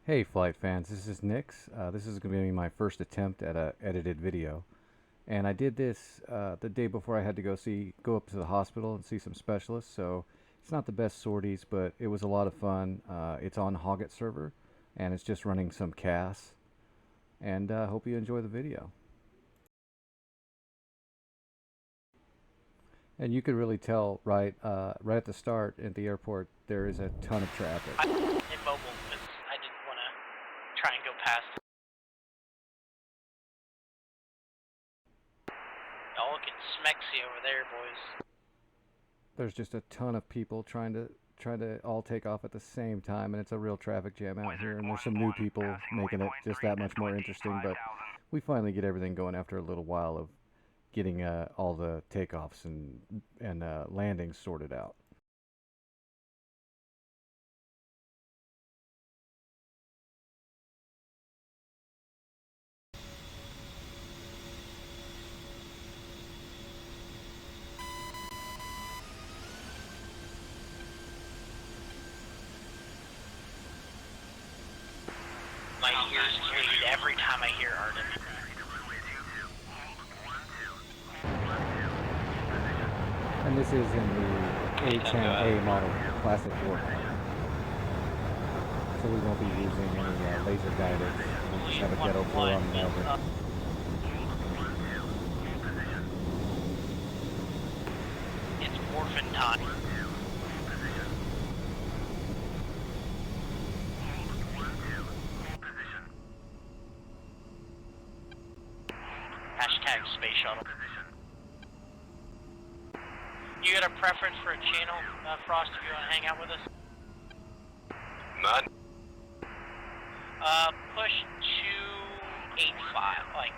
Hey flight fans, this is Nix. This is going to be my first attempt at a edited video. And I did this the day before I had to go up to the hospital and see some specialists. So it's not the best sorties, but it was a lot of fun. It's on Hoggit server, and it's just running some CAS. And hope you enjoy the video. And you could really tell right at the start at the airport, there is a ton of traffic. I'm immobile because I didn't want to try and go past. Y'all looking smexy over there, boys. There's just a ton of people trying to all take off at the same time, and it's a real traffic jam out here, and there's some new people making it just that much more interesting. But we finally get everything going after a little while of getting all the takeoffs and landings sorted out. My ears bleed every time I hear Arden. And this is in the A10A model classic warplane. So we won't be using any laser guided. We'll just have a ghetto floor on the Maverick. It's orphan time. Hashtag space shuttle. You got a preference for a channel, Frost, if you want to hang out with us? None. Push 285, like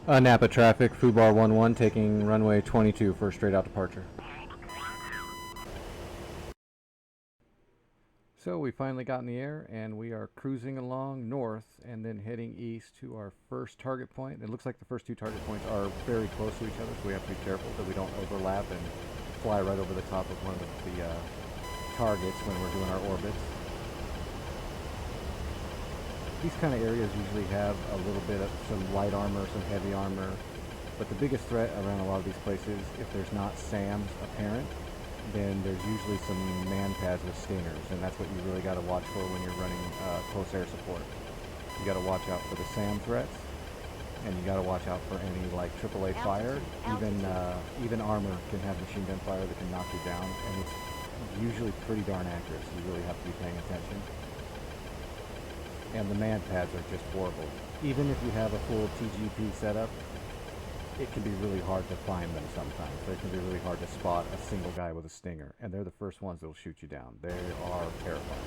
2485. Napa traffic, Fubar 11 taking runway 22 for a straight out departure. So we finally got in the air and we are cruising along north and then heading east to our first target point. It looks like the first two target points are very close to each other, so we have to be careful that we don't overlap and fly right over the top of one of the targets when we're doing our orbits. These kind of areas usually have a little bit of some light armor, some heavy armor, but the biggest threat around a lot of these places, if there's not SAMs apparent, then there's usually some man pads with stingers, and that's what you really got to watch for when you're running close air support. You got to watch out for the SAM threats, and you got to watch out for any like AAA fire. Even armor can have machine gun fire that can knock you down, and it's usually pretty darn accurate, so you really have to be paying attention. And the man pads are just horrible. Even if you have a full TGP setup, it can be really hard to find them sometimes. It can be really hard to spot a single guy with a stinger, and they're the first ones that will shoot you down. They are terrifying.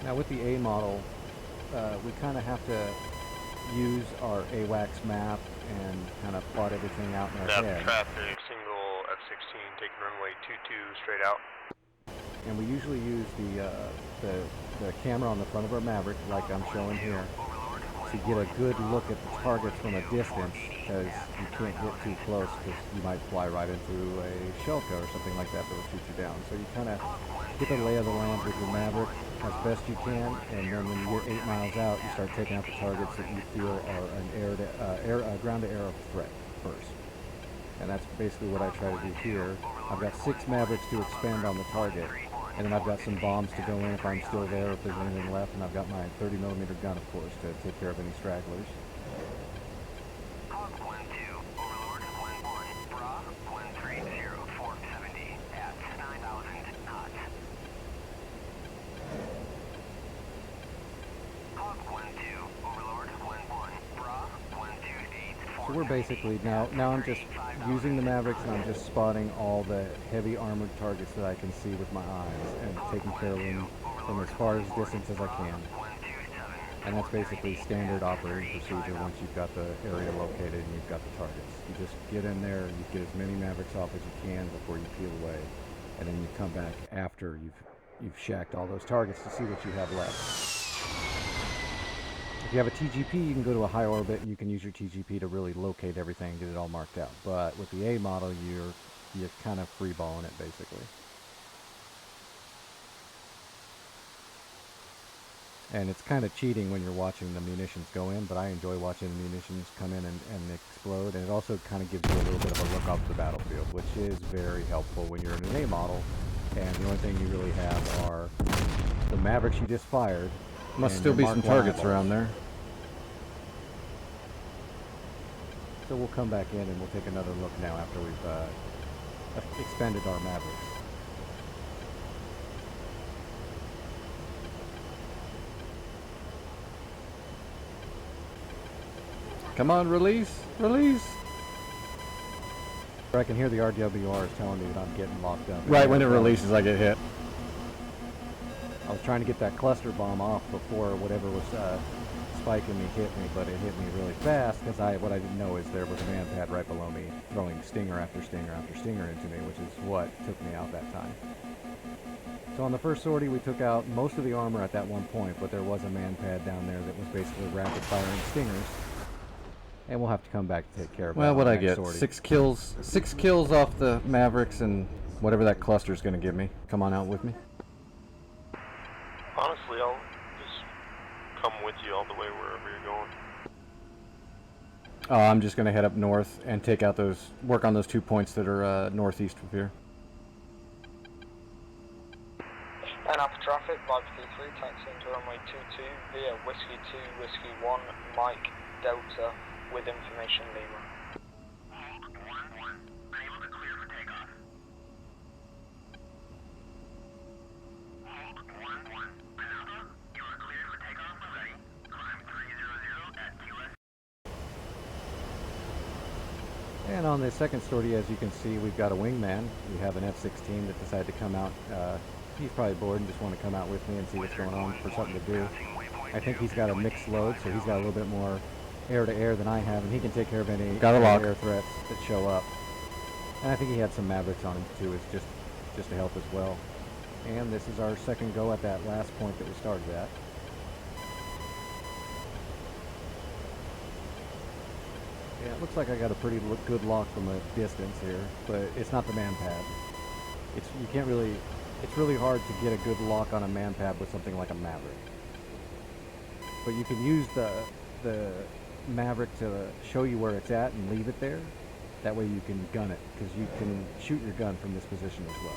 Now with the A model, we kind of have to use our AWACS map and kind of plot everything out in our head. Traffic, single F-16 taking runway 22 straight out. And we usually use the camera on the front of our Maverick, like I'm showing here, to get a good look at the targets from a distance, because you can't get too close because you might fly right into a Shelka or something like that that will shoot you down. So you kind of get the lay of the land with your Maverick as best you can, and then when you get 8 miles out, you start taking out the targets that you feel are an ground-to-air threat first. And that's basically what I try to do here. I've got 6 Mavericks to expend on the target, and then I've got some bombs to go in if I'm still there, if there's anything left, and I've got my 30mm gun, of course, to take care of any stragglers. So we're basically now I'm just using the Mavericks and I'm just spotting all the heavy armored targets that I can see with my eyes and taking care of them from as far as distance as I can. And that's basically standard operating procedure once you've got the area located and you've got the targets. You just get in there, you get as many Mavericks off as you can before you peel away, and then you come back after you've shacked all those targets to see what you have left. If you have a TGP, you can go to a high orbit and you can use your TGP to really locate everything and get it all marked out. But with the A model, you're kind of freeballing it basically. And it's kind of cheating when you're watching the munitions go in, but I enjoy watching the munitions come in and explode. And it also kind of gives you a little bit of a look off the battlefield, which is very helpful when you're in an A model. And the only thing you really have are the Mavericks you just fired. Must still be some targets around there. So we'll come back in and we'll take another look now after we've expended our Mavericks. Come on, release! Release! I can hear the RWRs telling me that I'm getting locked up. Right when it releases, I get hit. I was trying to get that cluster bomb off before whatever was spiking me hit me, but it hit me really fast because what I didn't know is there was a man pad right below me throwing stinger after stinger after stinger into me, which is what took me out that time. So on the first sortie, we took out most of the armor at that one point, but there was a man pad down there that was basically rapid firing stingers. And we'll have to come back to take care of Well, that. what'd I get? Sortie. 6 kills. 6 kills off the Mavericks and whatever that cluster's gonna give me. Come on out with me. Honestly, I'll just come with you all the way wherever you're going. I'm just gonna head up north and take out work on those 2 points that are northeast of here. And after traffic, 533, taxi into runway 22 via Whiskey 2, Whiskey 1, Mike, Delta, with information Lima. And on the second sortie, as you can see, we've got a wingman. We have an F-16 that decided to come out. He's probably bored and just want to come out with me and see what's going on for something to do. I think he's got a mixed load, so he's got a little bit more air-to-air than I have, and he can take care of any air threats that show up. And I think he had some Mavericks on him too, is just to help as well. And this is our second go at that last point that we started at. Yeah, it looks like I got a pretty good lock from a distance here, but it's not the man pad. It's really hard to get a good lock on a man pad with something like a Maverick. But you can use the Maverick to show you where it's at and leave it there. That way you can gun it, because you can shoot your gun from this position as well.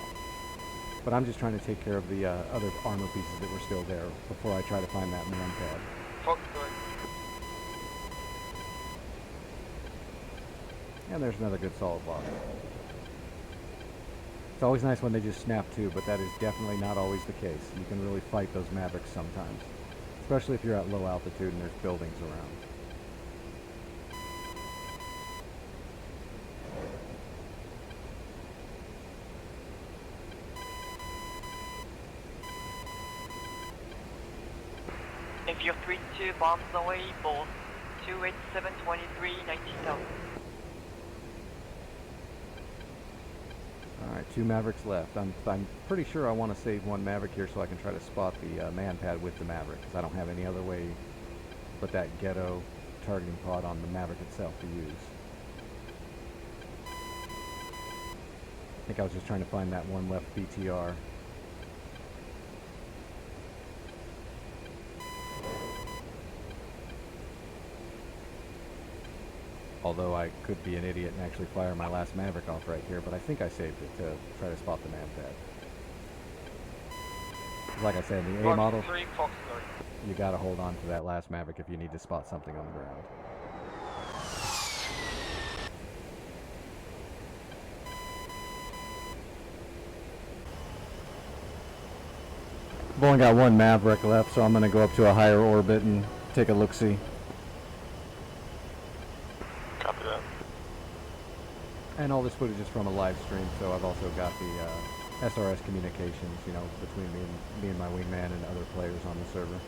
But I'm just trying to take care of the other armor pieces that were still there before I try to find that man pad. Fox 3. And there's another good solid lock. It's always nice when they just snap too, but that is definitely not always the case. You can really fight those Mavericks sometimes, especially if you're at low altitude and there's buildings around. If you're 3-2 bombs away, both 28723, 19,000. Alright, 2 Mavericks left. I'm pretty sure I want to save 1 Maverick here so I can try to spot the man pad with the Maverick, because I don't have any other way but that ghetto targeting pod on the Maverick itself to use. I think I was just trying to find that one left BTR. Although I could be an idiot and actually fire my last Maverick off right here, but I think I saved it to try to spot the man pad. Like I said, in the A model, you gotta hold on to that last Maverick if you need to spot something on the ground. I've only got 1 Maverick left, so I'm gonna go up to a higher orbit and take a look-see. Copy that. And all this footage is from a live stream, so I've also got the SRS communications, you know, between me and my wingman and other players on the server.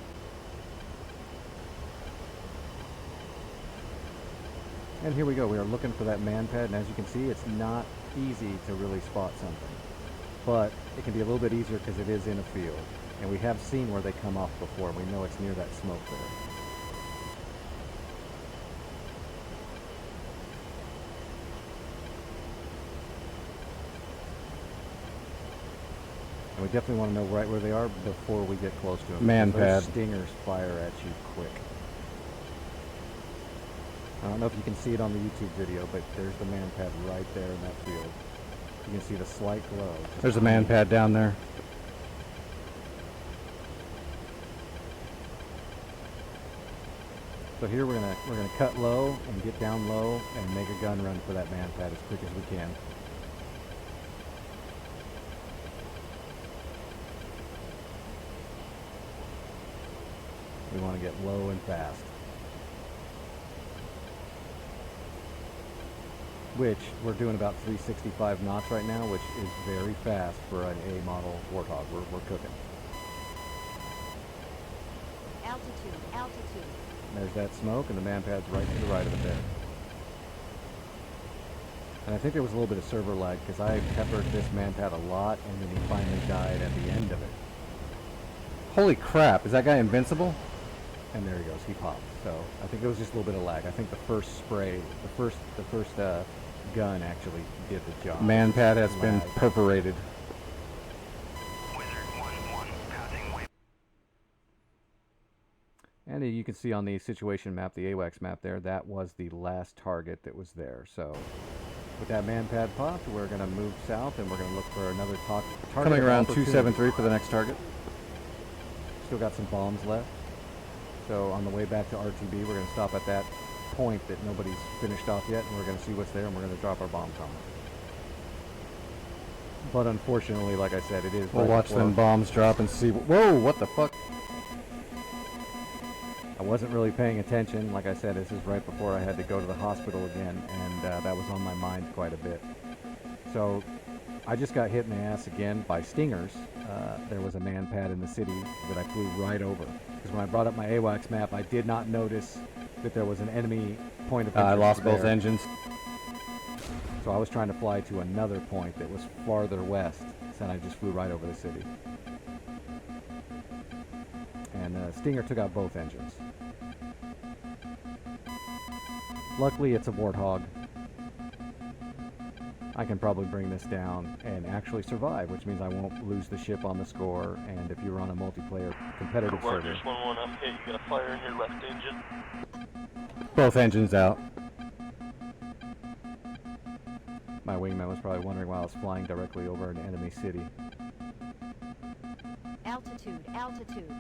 And here we go. We are looking for that man pad, and as you can see, it's not easy to really spot something. But it can be a little bit easier because it is in a field. And we have seen where they come off before. We know it's near that smoke there. And we definitely want to know right where they are before we get close to them. Man Those pad. stingers fire at you quick. I don't know if you can see it on the YouTube video, but there's the man pad right there in that field. You can see the slight glow. There's a man pad down there. So here we're gonna cut low and get down low and make a gun run for that man pad as quick as we can. We want to get low and fast. Which we're doing about 365 knots right now, which is very fast for an A model Warthog. We're cooking. Altitude, altitude. There's that smoke, and the man pad's right to the right of it there. And I think there was a little bit of server lag because I peppered this man pad a lot, and then he finally died at the end of it. Holy crap, is that guy invincible? And there he goes, he popped. So I think it was just a little bit of lag. I think the first spray, the first gun actually did the job. Man pad has been Lag. perforated. And you can see on the situation map, the AWACS map there, that was the last target that was there. So with that man pad popped, we're going to move south and we're going to look for another target. Coming of around opportunity. 273 for the next target. Still got some bombs left. So on the way back to RTB, we're going to stop at that point that nobody's finished off yet, and we're going to see what's there, and we're going to drop our bombs on it. But unfortunately, like I said, it is. We'll right watch before- them bombs drop and see. Whoa, what the fuck? I wasn't really paying attention. Like I said, this is right before I had to go to the hospital again, and that was on my mind quite a bit. So I just got hit in the ass again by stingers. There was a man pad in the city that I flew right over. Because when I brought up my AWACS map, I did not notice that there was an enemy point of interest I lost both there. engines. So I was trying to fly to another point that was farther west, so I just flew right over the city. And Stinger took out both engines. Luckily, it's a Warthog. I can probably bring this down and actually survive, which means I won't lose the ship on the score, and if you're on a multiplayer competitive server... Rogers 1-1 up, hey, you got a fire in your left engine. Both engines out. My wingman was probably wondering why I was flying directly over an enemy city. Altitude, altitude.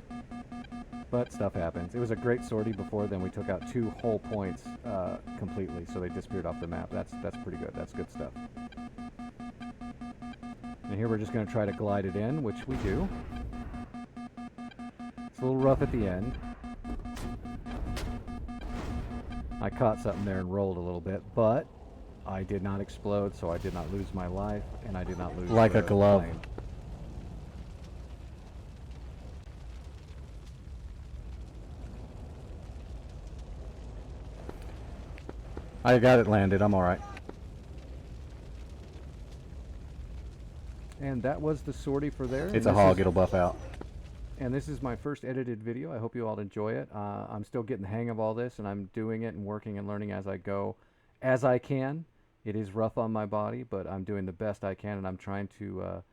But stuff happens. It was a great sortie before, then we took out 2 whole points completely, so they disappeared off the map. That's pretty good. That's good stuff. And here we're just going to try to glide it in, which we do. It's a little rough at the end. I caught something there and rolled a little bit, but I did not explode, so I did not lose my life, and I did not lose Like the a glove. plane. I got it landed. I'm alright. And that was the sortie for there. It's and a this hog. is- It'll buff out. And this is my first edited video. I hope you all enjoy it. I'm still getting the hang of all this, and I'm doing it and working and learning as I go, as I can. It is rough on my body, but I'm doing the best I can, and I'm trying to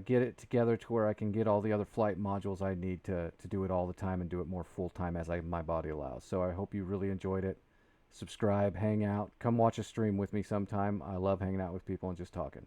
get it together to where I can get all the other flight modules I need to do it all the time and do it more full-time as my body allows. So I hope you really enjoyed it. Subscribe, hang out, come watch a stream with me sometime. I love hanging out with people and just talking.